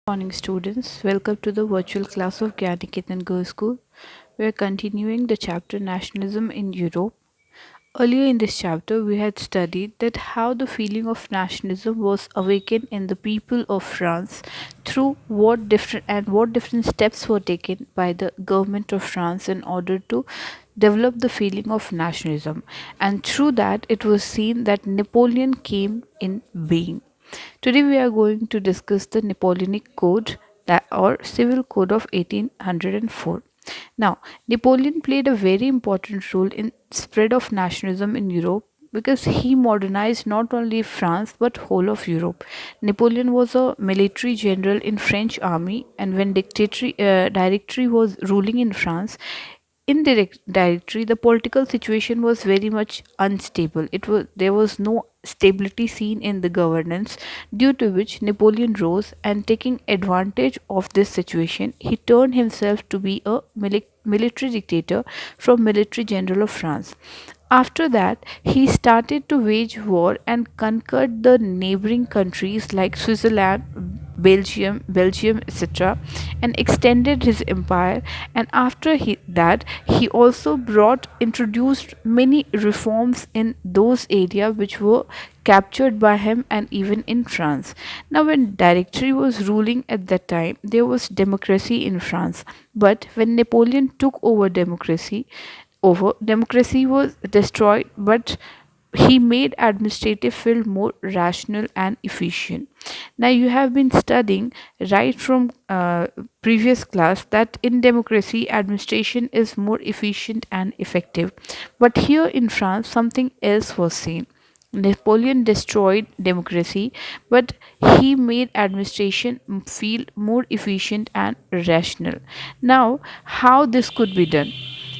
Morning students, welcome to the virtual class of Gyaniketan Girls School. We are continuing the chapter Nationalism in Europe. Earlier in this chapter, we had studied that how the feeling of nationalism was awakened in the people of France through what different steps were taken by the government of France in order to develop the feeling of nationalism, and through that it was seen that Napoleon came in being. Today we are going to discuss the Napoleonic Code or Civil Code of 1804. Now, Napoleon played a very important role in spread of nationalism in Europe because he modernized not only France but whole of Europe. Napoleon was a military general in French army, and when directory was ruling in France, in direct directory the political situation was very much unstable. There was no stability seen in the governance, due to which Napoleon rose, and taking advantage of this situation he turned himself to be a military dictator from military general of France. After that, he started to wage war and conquered the neighboring countries like Switzerland, Belgium, etc., and extended his empire. And after that, he also introduced many reforms in those areas which were captured by him and even in France. Now, when Directory was ruling at that time, there was democracy in France. But when Napoleon took democracy was destroyed, but he made administrative field more rational and efficient. Now you have been studying right from previous class that in democracy administration is more efficient and effective, but here in France something else was seen. Napoleon destroyed democracy, but he made administration feel more efficient and rational. Now, how this could be done?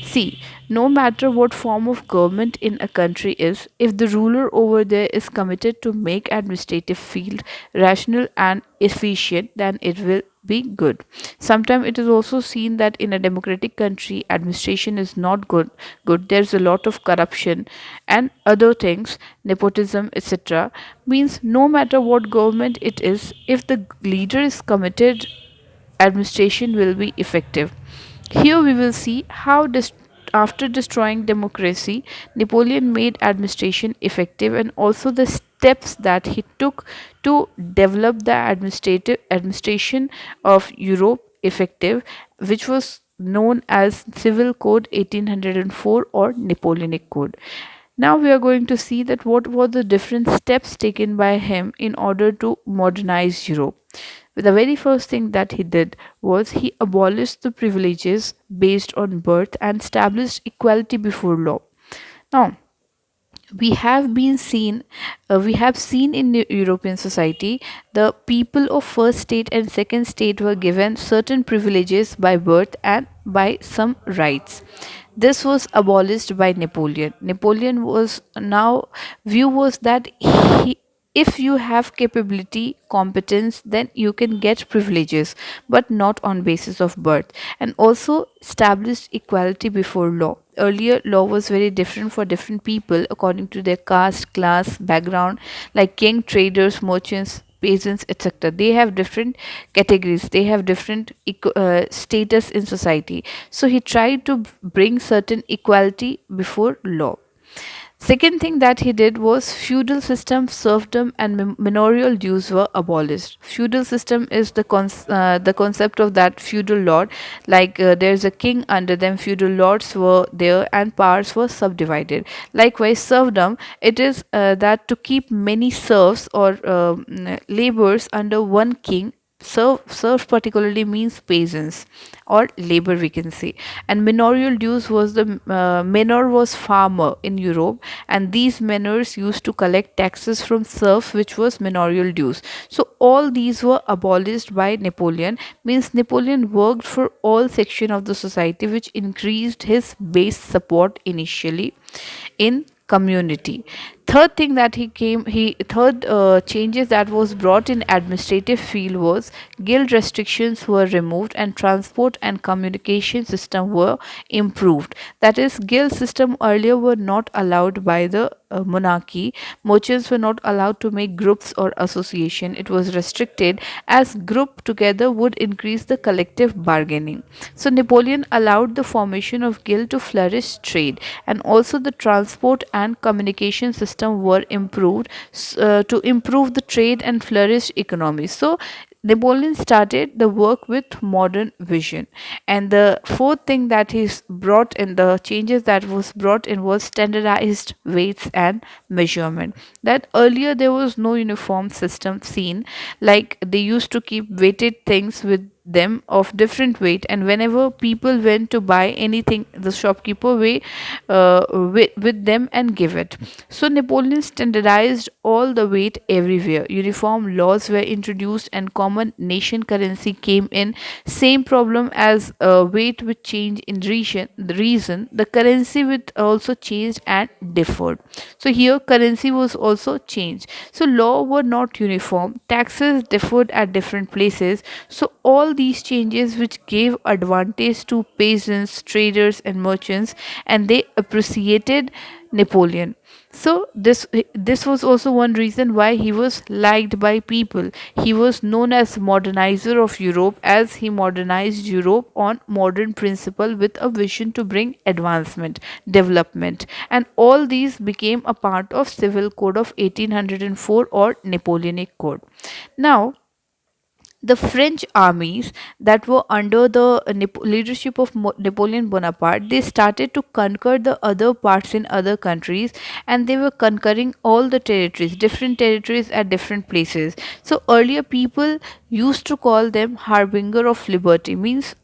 See, no matter what form of government in a country is, if the ruler over there is committed to make administrative field rational and efficient, then it will be good. Sometimes it is also seen that in a democratic country, administration is not good. There's a lot of corruption and other things, nepotism, etc. Means no matter what government it is, if the leader is committed, administration will be effective. Here we will see how after destroying democracy, Napoleon made administration effective, and also the steps that he took to develop the administrative administration of Europe effective, which was known as Civil Code 1804 or Napoleonic Code. Now we are going to see that what were the different steps taken by him in order to modernize Europe. The very first thing that he did was he abolished the privileges based on birth and established equality before law. Now, we have seen in the European society the people of first state and second state were given certain privileges by birth and by some rights. This was abolished by Napoleon. Napoleon was now view was that he if you have capability competence, then you can get privileges, but not on basis of birth. And also established equality before law. Earlier law was very different for different people according to their caste, class, background, like king, traders, merchants, peasants, etc. They have different categories, they have different status in society. So he tried to bring certain equality before law. Second thing that he did was feudal system, serfdom, and manorial dues were abolished. Feudal system is the concept of that feudal lord, like there's a king under them, feudal lords were there, and powers were subdivided. Likewise, serfdom, it is that to keep many serfs or laborers under one king. Serf particularly means peasants or labor, we can say. And manorial dues was the manor was farmer in Europe, and these manors used to collect taxes from serfs, which was manorial dues. So all these were abolished by Napoleon. Means Napoleon worked for all section of the society, which increased his base support initially in community. Third thing that he third changes that was brought in administrative field was guild restrictions were removed and transport and communication system were improved. That is, guild system earlier were not allowed by the monarchy. Merchants were not allowed to make groups or association. It was restricted, as group together would increase the collective bargaining. So Napoleon allowed the formation of guild to flourish trade, and also the transport and communication system were improved to improve the trade and flourish economy. So Napoleon started the work with modern vision. And the fourth thing that he's brought in, the changes that was brought in, was standardized weights and measurement. That earlier there was no uniform system seen, like they used to keep weighted things with them of different weight, and whenever people went to buy anything, the shopkeeper weigh with them and give it. So Napoleon standardized all the weight everywhere. Uniform laws were introduced and common nation currency came in. Same problem as weight with change in reason, the currency with also changed and differed. So here currency was also changed. So law were not uniform, taxes differed at different places. So all these changes which gave advantage to peasants, traders and merchants, and they appreciated Napoleon. So this was also one reason why he was liked by people. He was known as modernizer of Europe, as he modernized Europe on modern principle with a vision to bring advancement, development, and all these became a part of Civil Code of 1804 or Napoleonic Code. Now the French armies that were under the leadership of Napoleon Bonaparte, they started to conquer the other parts in other countries, and they were conquering all the territories, different territories at different places. So earlier people used to call them harbinger of liberty, means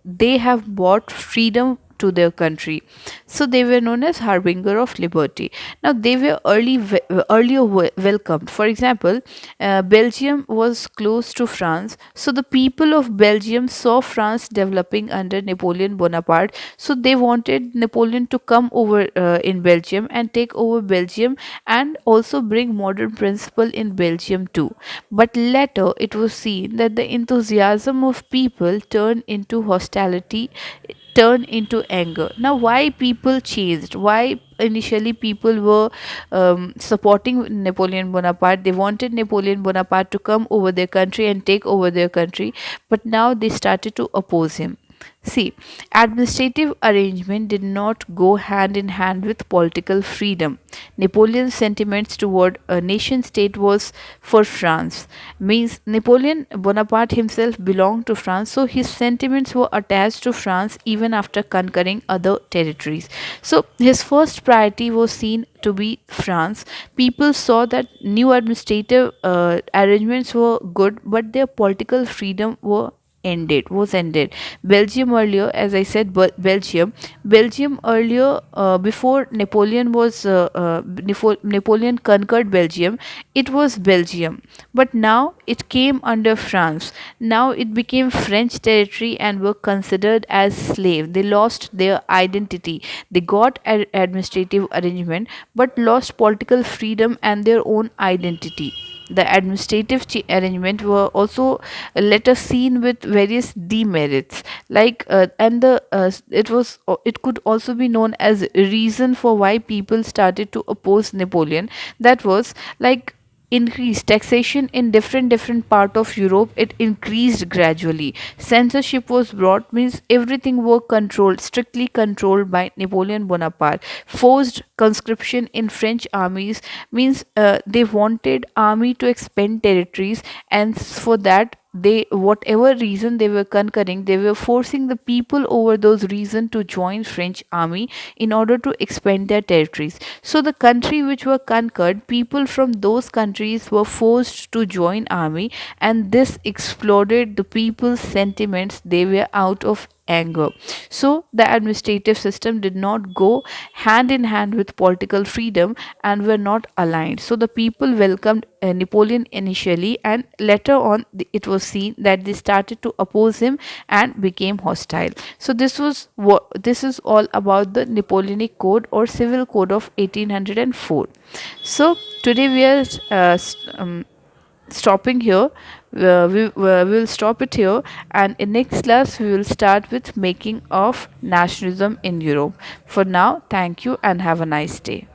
they have brought freedom to their country. So they were known as harbinger of liberty. Now they were earlier welcomed. For example, Belgium was close to France, so the people of Belgium saw France developing under Napoleon Bonaparte. So they wanted Napoleon to come over in Belgium and take over Belgium, and also bring modern principle in Belgium too. But later it was seen that the enthusiasm of people turned into hostility, turn into anger. Now, why people changed? Why initially people were supporting Napoleon Bonaparte? They wanted Napoleon Bonaparte to come over their country and take over their country, but now they started to oppose him. See, administrative arrangement did not go hand in hand with political freedom. Napoleon's sentiments toward a nation state was for France. Means Napoleon Bonaparte himself belonged to France, so his sentiments were attached to France even after conquering other territories. So his first priority was seen to be France. People saw that new administrative arrangements were good, but their political freedom was ended. Belgium earlier, as I said, Belgium earlier, before Napoleon conquered Belgium, it was Belgium, but now it came under France. Now it became French territory and were considered as slave. They lost their identity. They got administrative arrangement, but lost political freedom and their own identity. The administrative arrangement were also later seen with various demerits, like and the it could also be known as reason for why people started to oppose Napoleon. That was like increased taxation in different part of Europe. It increased gradually. Censorship was brought, means everything were controlled, strictly controlled by Napoleon Bonaparte. Forced conscription in French armies, means they wanted army to expand territories, and for that they, whatever reason they were conquering, they were forcing the people over those reason to join French army in order to expand their territories. So the country which were conquered, people from those countries were forced to join army, and this exploded the people's sentiments. They were out of anger. So the administrative system did not go hand in hand with political freedom and were not aligned. So the people welcomed Napoleon initially, and later on it was seen that they started to oppose him and became hostile. So this is all about the Napoleonic Code or Civil Code of 1804. So today we are stopping here. We will stop it here, and in next class we will start with making of nationalism in Europe. For now, thank you and have a nice day.